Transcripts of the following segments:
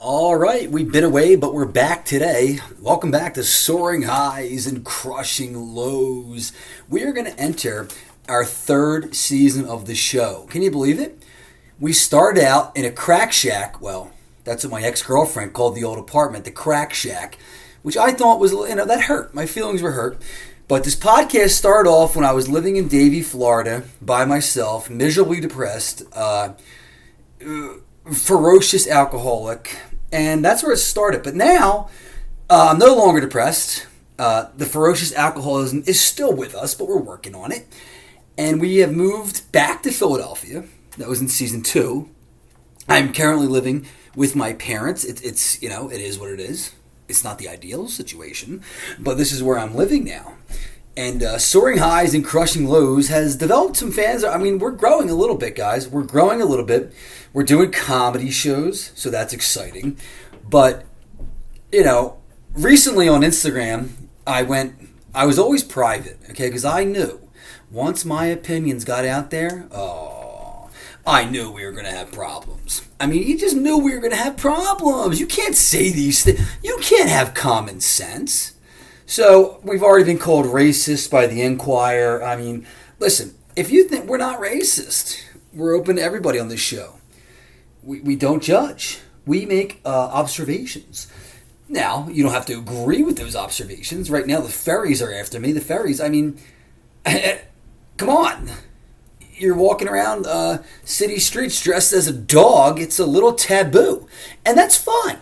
All right, we've been away, but we're back today. Welcome back to Soaring Highs and Crushing Lows. We are going to enter our third season of the show. Can you believe it? We started out in a crack shack. Well, that's what my ex-girlfriend called the old apartment, the crack shack, which I thought was, that hurt. My feelings were hurt. But this podcast started off when I was living in Davie, Florida, by myself, miserably depressed, ferocious alcoholic, and that's where it started. But now, I'm no longer depressed. The ferocious alcoholism is still with us, but we're working on it. And we have moved back to Philadelphia. That was in season 2. I'm currently living with my parents. It is what it is. It's not the ideal situation, but this is where I'm living now. And Soaring Highs and Crushing Lows has developed some fans. I mean, we're growing a little bit, guys. We're growing a little bit. We're doing comedy shows, so that's exciting. But, recently on Instagram, I was always private, okay, because I knew once my opinions got out there, I knew we were going to have problems. I mean, you just knew we were going to have problems. You can't say these things. You can't have common sense. So we've already been called racist by the Enquirer. I mean, listen, if you think we're not racist, we're open to everybody on this show. We don't judge. We make observations. Now, you don't have to agree with those observations. Right now, the ferries are after me. The ferries, I mean, come on. You're walking around city streets dressed as a dog. It's a little taboo. And that's fine.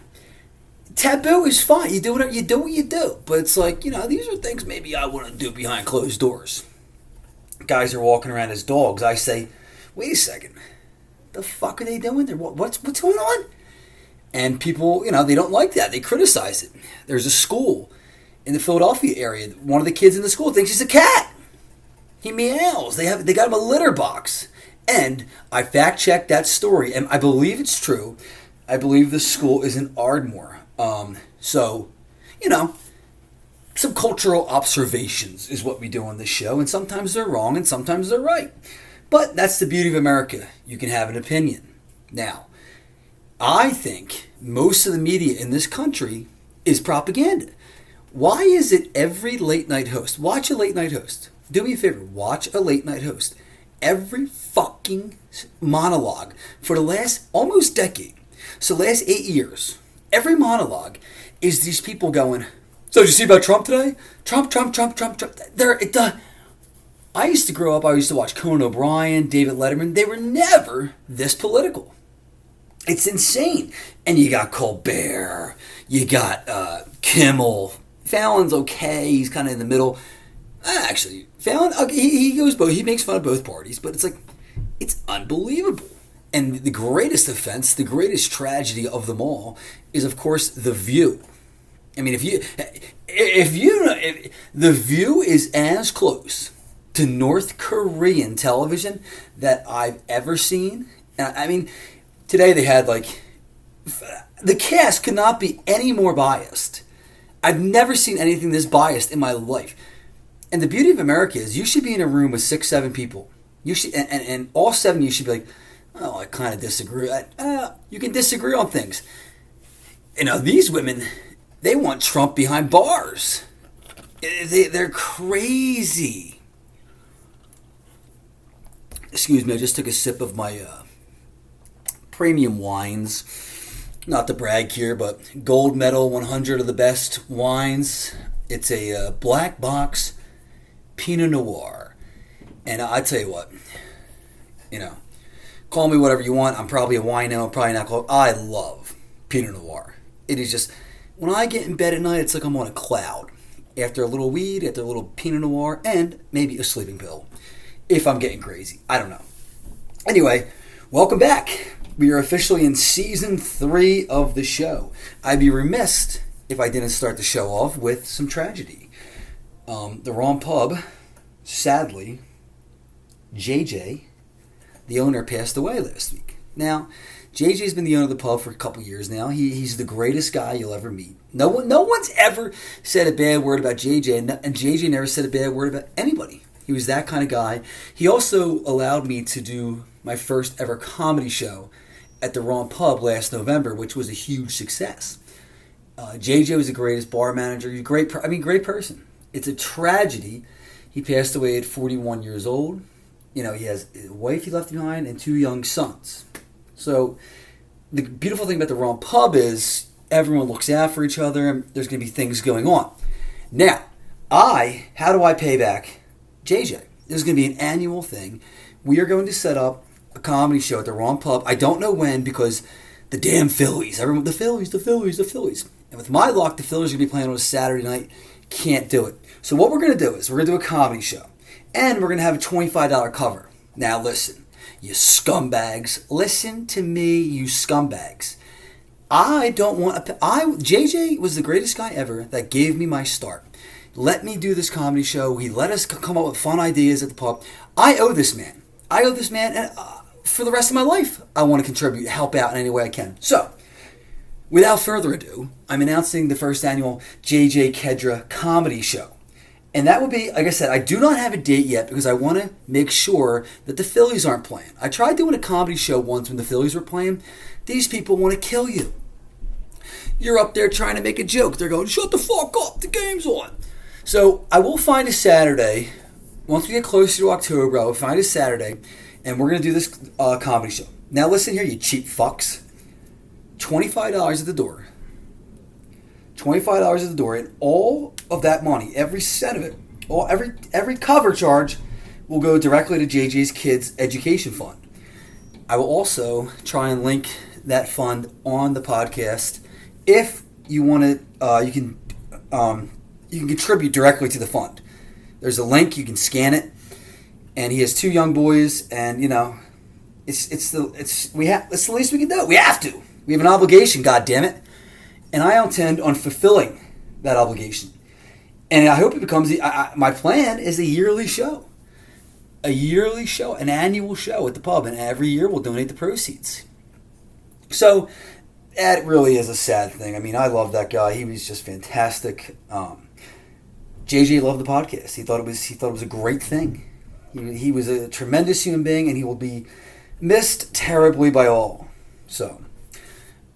Taboo is fine. You do what you do. But it's like, these are things maybe I want to do behind closed doors. Guys are walking around as dogs. I say, wait a second. The fuck are they doing there? What's going on? And people, they don't like that. They criticize it. There's a school in the Philadelphia area. One of the kids in the school thinks he's a cat. He meows. They got him a litter box. And I fact-checked that story, and I believe it's true. I believe the school is in Ardmore. So, some cultural observations is what we do on this show, and sometimes they're wrong and sometimes they're right. But that's the beauty of America. You can have an opinion. Now, I think most of the media in this country is propaganda. Why is it every late night host, watch a late night host, do me a favor, watch a late night host, every fucking monologue for the last almost decade, so last 8 years, every monologue is these people going, so did you see about Trump today? Trump. I used to grow up, I used to watch Conan O'Brien, David Letterman. They were never this political. It's insane. And you got Colbert, you got Kimmel. Fallon's okay, he's kind of in the middle. Actually, Fallon, okay, he goes both, he makes fun of both parties, but it's like, it's unbelievable. And the greatest offense, the greatest tragedy of them all is, of course, The View. I mean, if The View is as close to North Korean television that I've ever seen. I mean, today they had the cast could not be any more biased. I've never seen anything this biased in my life. And the beauty of America is you should be in a room with 6, 7 people. You should, and all 7 of you should be like, oh, I kind of disagree. You can disagree on things. These women, they want Trump behind bars. They're crazy. Excuse me, I just took a sip of my premium wines. Not to brag here, but gold medal 100 of the best wines. It's a black box Pinot Noir. And I tell you what, call me whatever you want. I'm probably a wino, probably not called. I love Pinot Noir. It is just, when I get in bed at night, it's like I'm on a cloud. After a little weed, after a little Pinot Noir, and maybe a sleeping pill. If I'm getting crazy. I don't know. Anyway, welcome back. We are officially in season 3 of the show. I'd be remiss if I didn't start the show off with some tragedy. The wrong pub, sadly, JJ, the owner, passed away last week. Now, JJ's been the owner of the pub for a couple years now. He's the greatest guy you'll ever meet. No one's ever said a bad word about JJ, and JJ never said a bad word about anybody. He was that kind of guy. He also allowed me to do my first ever comedy show at the Wrong Pub last November, which was a huge success. JJ was the greatest bar manager. He's a great person. It's a tragedy. He passed away at 41 years old. He has a wife he left behind and 2 young sons. So the beautiful thing about the Wrong Pub is everyone looks out for each other and there's going to be things going on. Now, how do I pay back JJ? This is going to be an annual thing. We are going to set up a comedy show at the Wrong Pub. I don't know when because the damn Phillies. Everyone, the Phillies. And with my luck, the Phillies are going to be playing on a Saturday night. Can't do it. So what we're going to do is we're going to do a comedy show. And we're going to have a $25 cover. Now listen, you scumbags. Listen to me, you scumbags. JJ was the greatest guy ever that gave me my start. Let me do this comedy show. He let us come up with fun ideas at the pub. I owe this man. And for the rest of my life, I want to contribute, help out in any way I can. So, without further ado, I'm announcing the first annual JJ Kedra Comedy Show. And that will be, like I said, I do not have a date yet because I want to make sure that the Phillies aren't playing. I tried doing a comedy show once when the Phillies were playing. These people want to kill you. You're up there trying to make a joke. They're going, shut the fuck up, the game's on. So I will find a Saturday. Once we get closer to October, I will find a Saturday, and we're going to do this comedy show. Now listen here, you cheap fucks. $25 at the door. $25 at the door, and all of that money, every cent of it, every cover charge will go directly to JJ's Kids Education Fund. I will also try and link that fund on the podcast. If you want to, you can contribute directly to the fund. There's a link, you can scan it, and he has 2 young boys, and it's the least we can do. We have to. We have an obligation, God damn it. And I intend on fulfilling that obligation. And I hope it becomes, my plan is a yearly show. An annual show at the pub. And every year we'll donate the proceeds. So, that really is a sad thing. I mean, I love that guy. He was just fantastic. JJ loved the podcast. He thought it was a great thing. He was a tremendous human being, and he will be missed terribly by all. So,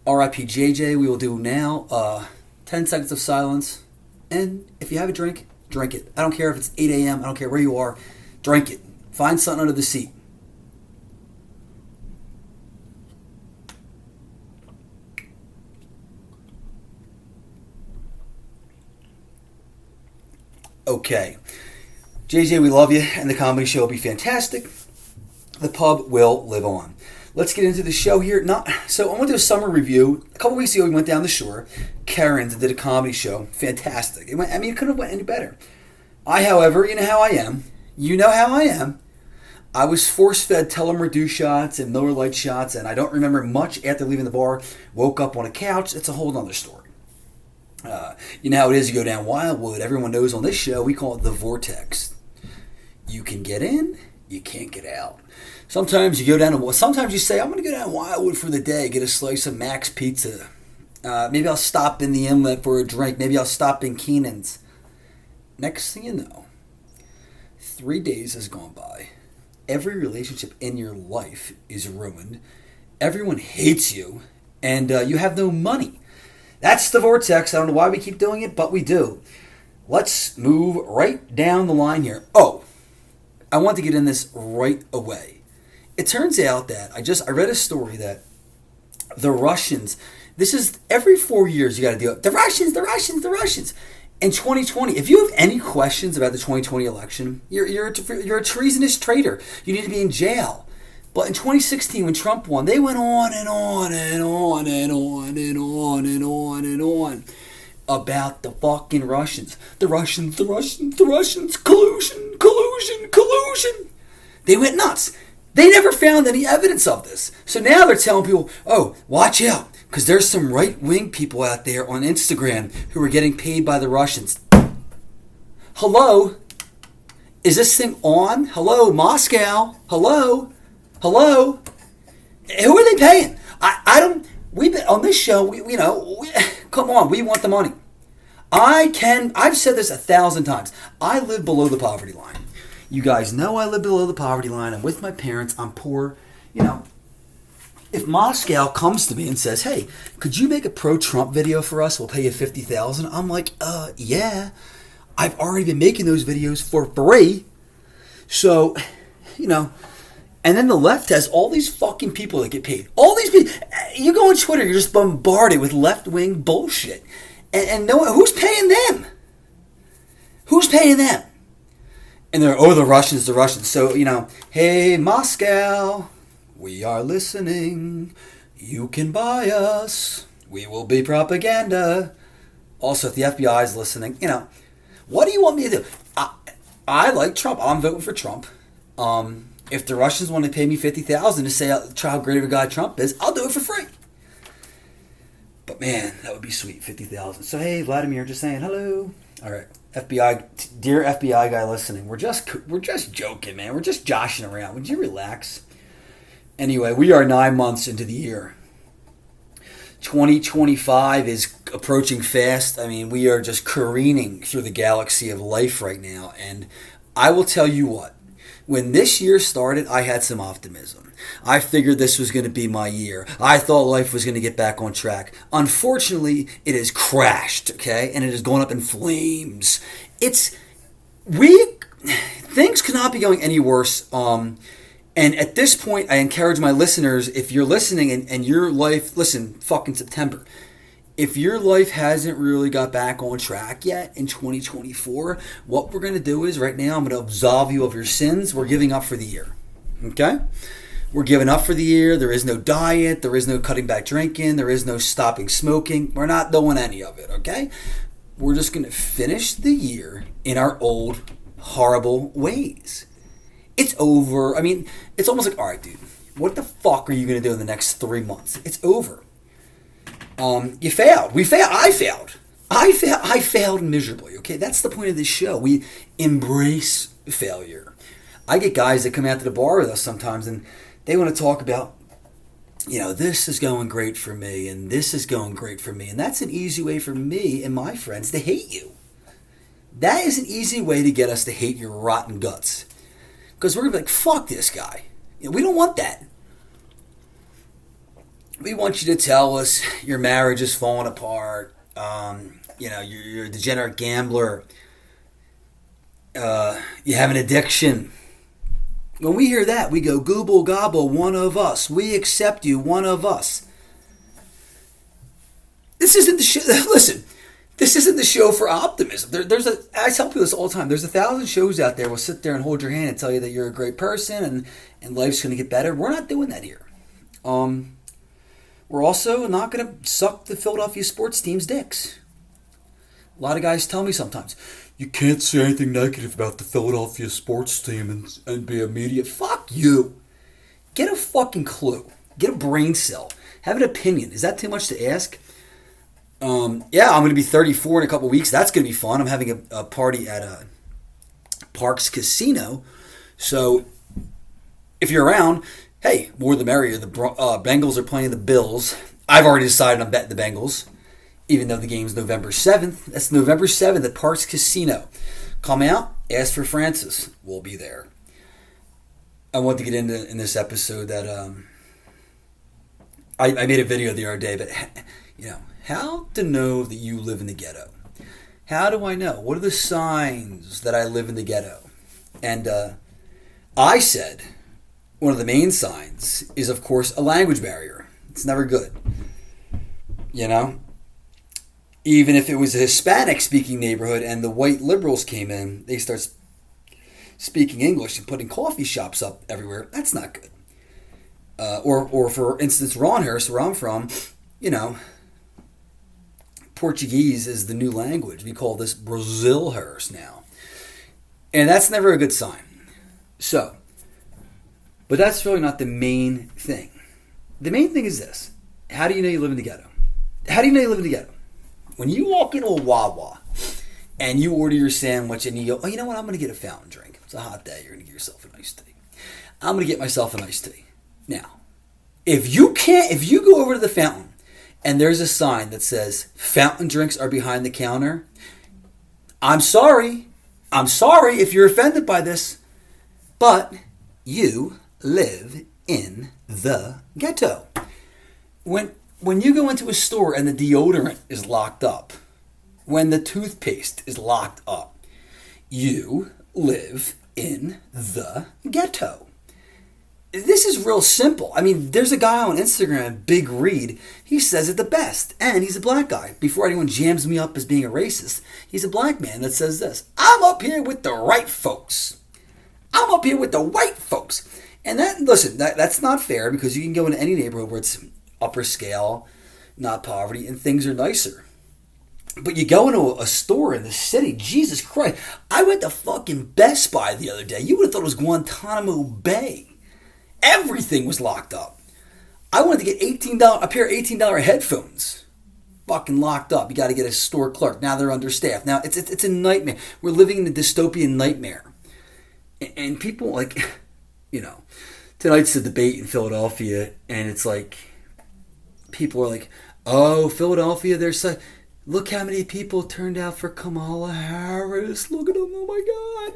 R.I.P. JJ. We will do now 10 seconds of silence. And if you have a drink, drink it. I don't care if it's 8 a.m. I don't care where you are. Drink it. Find something under the seat. Okay. JJ, we love you, and the comedy show will be fantastic. The pub will live on. Let's get into the show here. So I'm going to do a summer review. A couple weeks ago, we went down the shore. Karen's did a comedy show. Fantastic. It couldn't have went any better. However, you know how I am. I was force-fed Telomere shots and Miller Lite shots, and I don't remember much after leaving the bar. Woke up on a couch. It's a whole other story. You know how it is. You go down Wildwood. Everyone knows on this show, we call it the Vortex. You can get in. You can't get out. Sometimes you go down to. Sometimes you say, I'm going to go down Wildwood for the day, get a slice of Max Pizza. Maybe I'll stop in the Inlet for a drink. Maybe I'll stop in Keenan's. Next thing you know, 3 days has gone by. Every relationship in your life is ruined. Everyone hates you, and you have no money. That's the Vortex. I don't know why we keep doing it, but we do. Let's move right down the line here. Oh, I want to get in this right away. It turns out that I read a story that the Russians, this is every 4 years you got to deal with the Russians. In 2020, if you have any questions about the 2020 election, you're a treasonous traitor. You need to be in jail. But in 2016, when Trump won, they went on and on and on and on and on and on and on about the fucking Russians. The Russians, collusion. They went nuts. They never found any evidence of this. So now they're telling people, oh, watch out, because there's some right-wing people out there on Instagram who are getting paid by the Russians. Hello? Is this thing on? Hello, Moscow? Hello? Who are they paying? We've been on this show, come on, we want the money. I've said this 1,000 times. I live below the poverty line. You guys know I live below the poverty line. I'm with my parents. I'm poor. If Moscow comes to me and says, "Hey, could you make a pro-Trump video for us? We'll pay you 50,000." I'm like, yeah. I've already been making those videos for free. So, you know, and then the left has all these fucking people that get paid. All these people. You go on Twitter, you're just bombarded with left-wing bullshit. And no one, who's paying them? Who's paying them? And they're, the Russians, the Russians. So, you know, hey, Moscow, we are listening. You can buy us. We will be propaganda. Also, if the FBI is listening, you know, what do you want me to do? I like Trump. I'm voting for Trump. If the Russians want to pay me $50,000 to say how great of a guy Trump is, I'll do it for free. But man, that would be sweet, $50,000. So hey, Vladimir, just saying hello. All right, FBI, dear FBI guy listening, we're just joking, man. We're just joshing around. Would you relax? Anyway, we are 9 months into the year. 2025 is approaching fast. I mean, we are just careening through the galaxy of life right now. And I will tell you what, when this year started, I had some optimism. I figured this was going to be my year. I thought life was going to get back on track. Unfortunately, it has crashed, okay? And it has gone up in flames. Things cannot be going any worse. And at this point, I encourage my listeners, if you're listening and your life, listen, fucking September, if your life hasn't really got back on track yet in 2024, what we're going to do is right now, I'm going to absolve you of your sins. We're giving up for the year. Okay? We're giving up for the year. There is no diet. There is no cutting back drinking. There is no stopping smoking. We're not doing any of it. Okay? We're just going to finish the year in our old, horrible ways. It's over. I mean, it's almost like, all right, dude, what the fuck are you going to do in the next 3 months? It's over. You failed. We failed. I failed. I failed miserably. Okay, that's the point of this show. We embrace failure. I get guys that come out to the bar with us sometimes, and they want to talk about, you know, this is going great for me, and this is going great for me, and that's an easy way for me and my friends to hate you. That is an easy way to get us to hate your rotten guts. Because we're going to be like, fuck this guy. You know, we don't want that. We want you to tell us your marriage is falling apart. You know, you're a degenerate gambler. You have an addiction. When we hear that, we go, Gooble gobble, one of us. We accept you, one of us. This isn't the show. Listen, this isn't the show for optimism. I tell people this all the time. There's 1,000 shows out there will sit there and hold your hand and tell you that you're a great person and life's going to get better. We're not doing that here. We're also not going to suck the Philadelphia sports team's dicks. A lot of guys tell me sometimes, you can't say anything negative about the Philadelphia sports team and be immediate. Fuck you. Get a fucking clue. Get a brain cell. Have an opinion. Is that too much to ask? Yeah, I'm going to be 34 in a couple weeks. That's going to be fun. I'm having a party at Parks Casino. So if you're around, hey, more the merrier. The Bengals are playing the Bills. I've already decided I'm betting the Bengals, even though the game's November 7th. That's November 7th at Parks Casino. Come out, ask for Francis. We'll be there. I want to get into in this episode that I made a video the other day, but you know, how to know that you live in the ghetto. How do I know? What are the signs that I live in the ghetto? And I said one of the main signs is, of course, a language barrier. It's never good. You know? Even if it was a Hispanic-speaking neighborhood and the white liberals came in, they start speaking English and putting coffee shops up everywhere. That's not good. Or for instance, Ronhurst, where I'm from, you know, Portuguese is the new language. We call this Brazilhurst now. And that's never a good sign. So, but that's really not the main thing. The main thing is this. How do you know you live in the ghetto? How do you know you live in the ghetto? When you walk into a Wawa and you order your sandwich and you go, oh, you know what? I'm going to get a fountain drink. It's a hot day. You're going to get yourself a nice tea. I'm going to get myself a nice tea. Now, if you go over to the fountain and there's a sign that says fountain drinks are behind the counter, I'm sorry if you're offended by this, but you live in the ghetto. When you go into a store and the deodorant is locked up, when the toothpaste is locked up, you live in the ghetto. This is real simple. I mean, there's a guy on Instagram, Big Reed. He says it the best. And he's a black guy. Before anyone jams me up as being a racist, he's a black man that says this. I'm up here with the right folks. I'm up here with the white folks. And that's not fair, because you can go into any neighborhood where it's upper scale, not poverty, and things are nicer. But you go into a store in the city, Jesus Christ. I went to fucking Best Buy the other day. You would have thought it was Guantanamo Bay. Everything was locked up. I wanted to get a pair of $18 headphones. Fucking locked up. You got to get a store clerk. Now they're understaffed. Now it's a nightmare. We're living in a dystopian nightmare. And people tonight's the debate in Philadelphia, and it's like, people are like, oh, Philadelphia, look how many people turned out for Kamala Harris. Look at them, oh my God.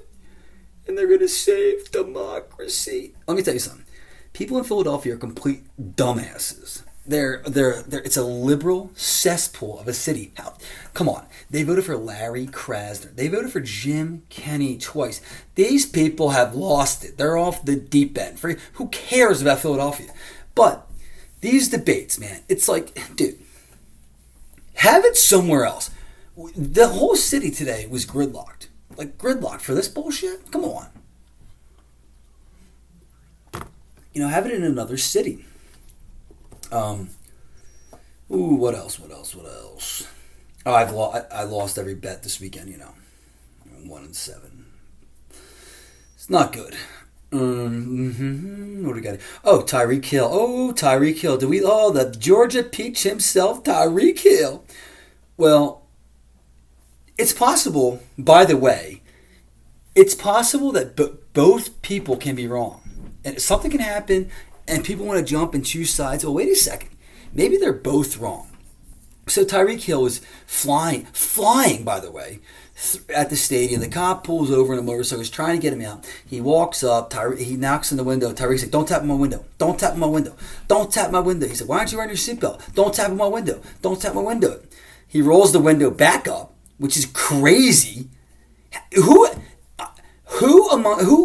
And they're going to save democracy. Let me tell you something. People in Philadelphia are complete dumbasses. It's a liberal cesspool of a city. Come on. They voted for Larry Krasner. They voted for Jim Kenney twice. These people have lost it. They're off the deep end. Who cares about Philadelphia? But these debates, man, it's like, dude, have it somewhere else. The whole city today was gridlocked. Like, gridlocked for this bullshit? Come on. Have it in another city. What else? Oh, I lost every bet this weekend, 1-7. It's not good. What do we got? Oh, Tyreek Hill. The Georgia Peach himself, Tyreek Hill. Well, it's possible, by the way, that both people can be wrong. And something can happen, and people want to jump and choose sides. Oh, wait a second. Maybe they're both wrong. So Tyreek Hill was flying, by the way, at the stadium. The cop pulls over in a motorcycle. He's trying to get him out. He walks up. He knocks on the window. Tyreek's like, don't tap on my window. Don't tap on my window. Don't tap my window. He said, why aren't you wearing your seatbelt? Don't tap on my window. Don't tap my window. He rolls the window back up, which is crazy. Who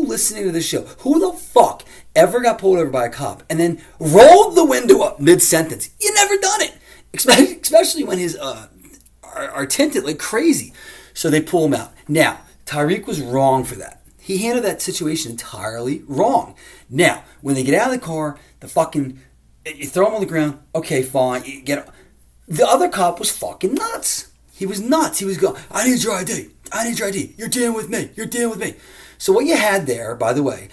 listening to this show, who the fuck ever got pulled over by a cop and then rolled the window up mid-sentence? You never done it. Especially when his are tinted like crazy. So they pull him out. Now, Tyreek was wrong for that. He handled that situation entirely wrong. Now, when they get out of the car, you throw him on the ground. Okay, fine. The other cop was fucking nuts. He was nuts. He was going, I need your ID. You're dealing with me. So what you had there, by the way,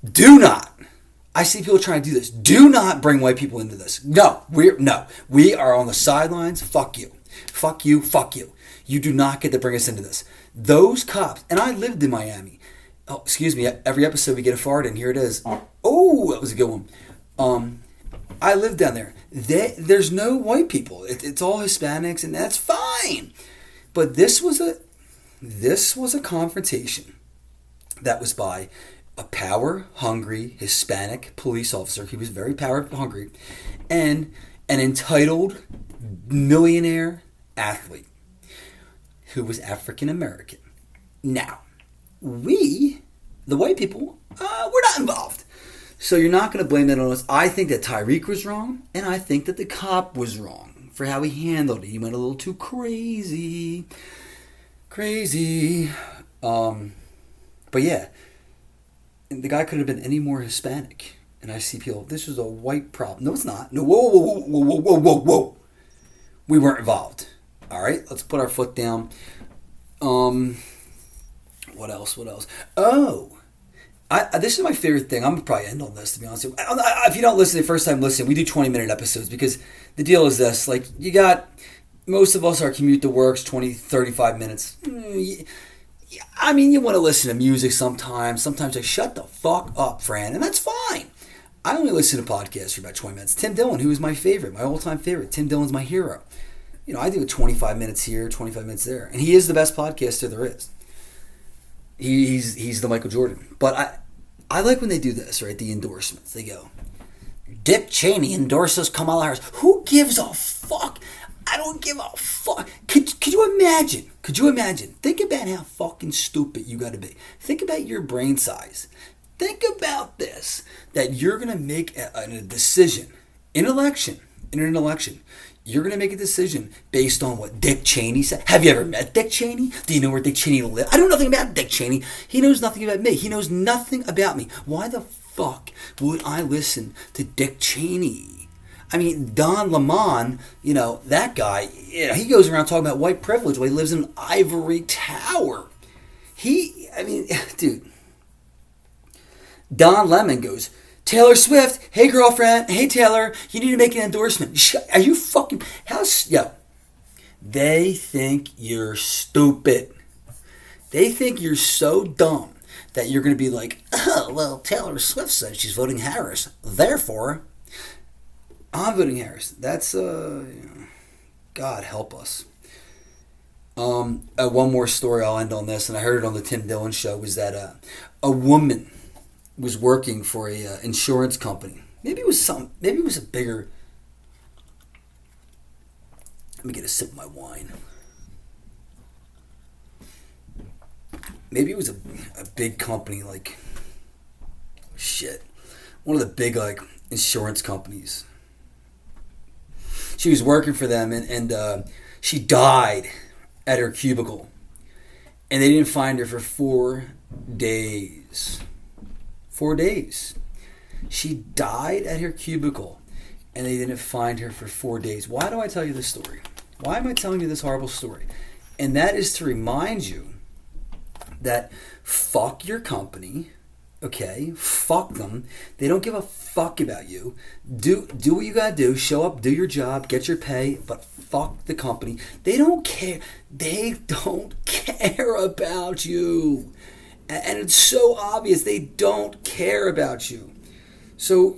do not, I see people trying to do this, do not bring white people into this. No, we are on the sidelines. Fuck you. You do not get to bring us into this. Those cops, and I lived in Miami. Oh, excuse me, every episode we get a fart in. Here it is. Oh, that was a good one. I lived down there. There's no white people. It's all Hispanics, and that's fine. But this was a confrontation that was by a power-hungry Hispanic police officer. He was very power-hungry, and an entitled millionaire athlete who was African-American. Now, we, the white people, we're not involved. So you're not going to blame that on us. I think that Tyreek was wrong, and I think that the cop was wrong for how he handled it. He went a little too crazy. But yeah, the guy could have been any more Hispanic. And I see people, this is a white problem. No, it's not. No, whoa. We weren't involved. All right, let's put our foot down. What else? Oh, this is my favorite thing. I'm going to probably end on this, to be honest with you. If you don't listen the first time listening, we do 20-minute episodes because the deal is this. Like, you got, most of us, our commute to work's 20, 35 minutes. I mean, you want to listen to music sometimes. Sometimes like, shut the fuck up, Fran. And that's fine. I only listen to podcasts for about 20 minutes. Tim Dillon, who is my favorite, my all-time favorite. Tim Dillon's my hero. I do 25 minutes here, 25 minutes there. And he is the best podcaster there is. He's the Michael Jordan. But I like when they do this, right? The endorsements. They go, Dick Cheney endorses Kamala Harris. Who gives a fuck? I don't give a fuck. Could you imagine? Could you imagine? Think about how fucking stupid you got to be. Think about your brain size. Think about this, that you're going to make a decision in an election. You're going to make a decision based on what Dick Cheney said. Have you ever met Dick Cheney? Do you know where Dick Cheney lives? I know nothing about Dick Cheney. He knows nothing about me. He knows nothing about me. Why the fuck would I listen to Dick Cheney? I mean, Don Lemon, that guy, he goes around talking about white privilege while he lives in an ivory tower. Dude. Don Lemon goes, Taylor Swift, hey girlfriend, hey Taylor, you need to make an endorsement. Are you fucking... They think you're stupid. They think you're so dumb that you're going to be like, oh, well, Taylor Swift said she's voting Harris. Therefore, I'm voting Harris. That's, God help us. One more story, I'll end on this, and I heard it on the Tim Dillon show, was that a woman was working for a insurance company. Maybe it was a bigger... Let me get a sip of my wine. Maybe it was a big company, like... Shit. One of the big, insurance companies. She was working for them, and she died at her cubicle. And they didn't find her for 4 days. 4 days. She died at her cubicle, and they didn't find her for 4 days. Why do I tell you this story? Why am I telling you this horrible story? And that is to remind you that fuck your company, okay? Fuck them. They don't give a fuck about you. Do what you gotta do. Show up, do your job, get your pay, but fuck the company. They don't care. They don't care about you. And it's so obvious they don't care about you. So,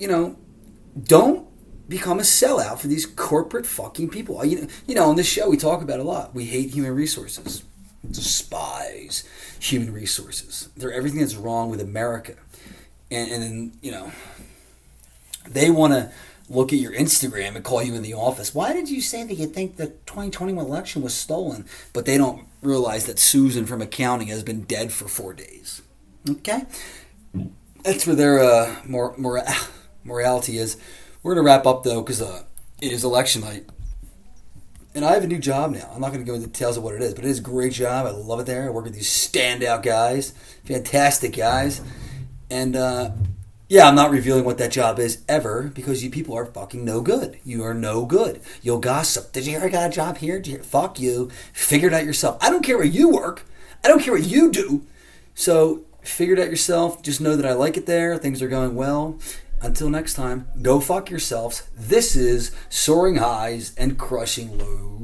don't become a sellout for these corporate fucking people. On this show we talk about a lot. We hate human resources. Despise human resources. They're everything that's wrong with America. And then, they want to look at your Instagram and call you in the office. Why did you say that you think the 2021 election was stolen? But they don't realize that Susan from accounting has been dead for 4 days. Okay? That's where their morality is. We're going to wrap up, though, because it is election night. And I have a new job now. I'm not going to go into details of what it is, but it is a great job. I love it there. I work with these standout guys. Fantastic guys. And, I'm not revealing what that job is ever because you people are fucking no good. You are no good. You'll gossip. Did you hear I got a job here? Fuck you. Figure it out yourself. I don't care where you work. I don't care what you do. So figure it out yourself. Just know that I like it there. Things are going well. Until next time, go fuck yourselves. This is Soaring Highs and Crushing Lows.